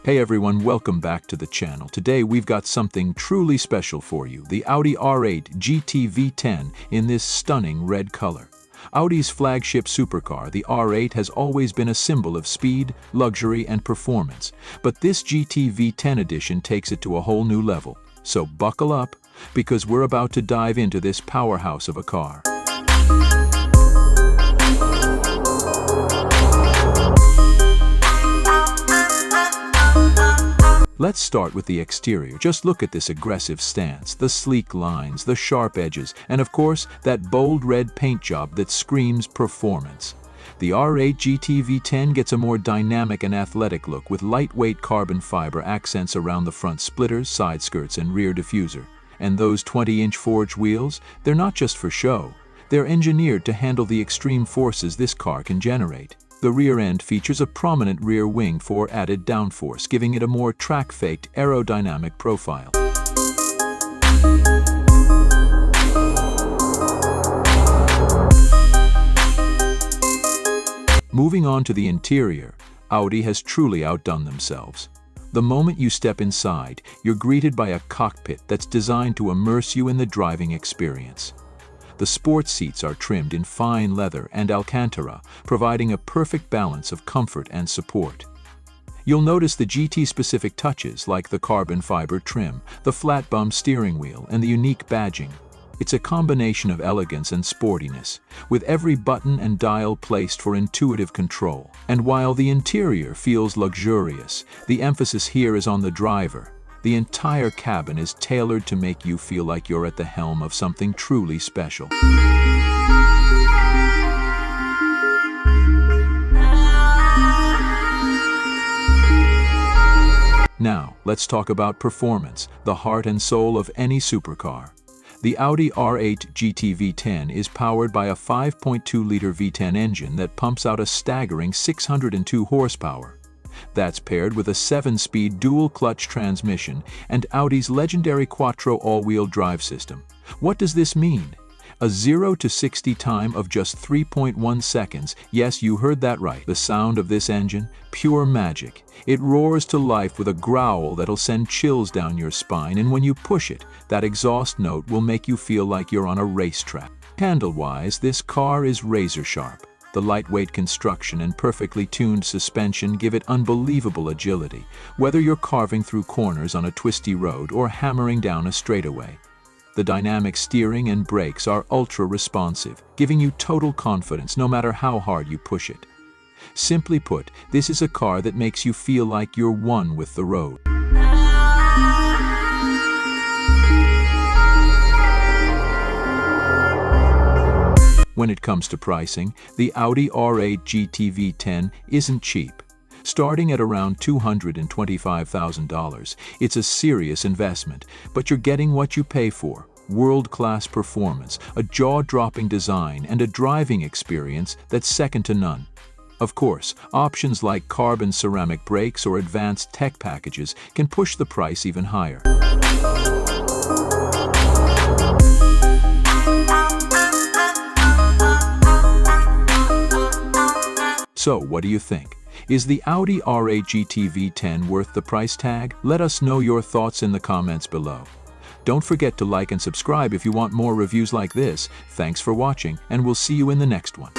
Hey everyone, welcome back to the channel. Today we've got something truly special for you, the Audi R8 GT V10 in this stunning red color. Audi's flagship supercar, the R8, has always been a symbol of speed, luxury, and performance, but this GT V10 edition takes it to a whole new level. So buckle up, because we're about to dive into this powerhouse of a car. Let's start with the exterior. Just look at this aggressive stance, the sleek lines, the sharp edges, and of course, that bold red paint job that screams performance. The R8 GT V10 gets a more dynamic and athletic look with lightweight carbon fiber accents around the front splitters, side skirts, and rear diffuser. And those 20-inch forged wheels, they're not just for show. They're engineered to handle the extreme forces this car can generate. The rear end features a prominent rear wing for added downforce, giving it a more track-faked aerodynamic profile. Moving on to the interior, Audi has truly outdone themselves. The moment you step inside, you're greeted by a cockpit that's designed to immerse you in the driving experience. The sports seats are trimmed in fine leather and Alcantara, providing a perfect balance of comfort and support. You'll notice the GT-specific touches like the carbon fiber trim, the flat-bump steering wheel, and the unique badging. It's a combination of elegance and sportiness, with every button and dial placed for intuitive control. And while the interior feels luxurious, the emphasis here is on the driver. The entire cabin is tailored to make you feel like you're at the helm of something truly special. Now, let's talk about performance, the heart and soul of any supercar. The Audi R8 GT V10 is powered by a 5.2-liter V10 engine that pumps out a staggering 602 horsepower. That's paired with a 7-speed dual-clutch transmission and Audi's legendary Quattro all-wheel drive system. What does this mean? A 0 to 60 time of just 3.1 seconds. Yes, you heard that right. The sound of this engine, pure magic. It roars to life with a growl that'll send chills down your spine, and when you push it, that exhaust note will make you feel like you're on a racetrack. Handle-wise, this car is razor-sharp. The lightweight construction and perfectly tuned suspension give it unbelievable agility, whether you're carving through corners on a twisty road or hammering down a straightaway. The dynamic steering and brakes are ultra-responsive, giving you total confidence no matter how hard you push it. Simply put, this is a car that makes you feel like you're one with the road. When it comes to pricing, the Audi R8 GT V10 isn't cheap. Starting at around $225,000, it's a serious investment, but you're getting what you pay for: world-class performance, a jaw-dropping design, and a driving experience that's second to none. Of course, options like carbon ceramic brakes or advanced tech packages can push the price even higher. So, what do you think? Is the Audi R8 GT V10 worth the price tag? Let us know your thoughts in the comments below. Don't forget to like and subscribe if you want more reviews like this. Thanks for watching, and we'll see you in the next one.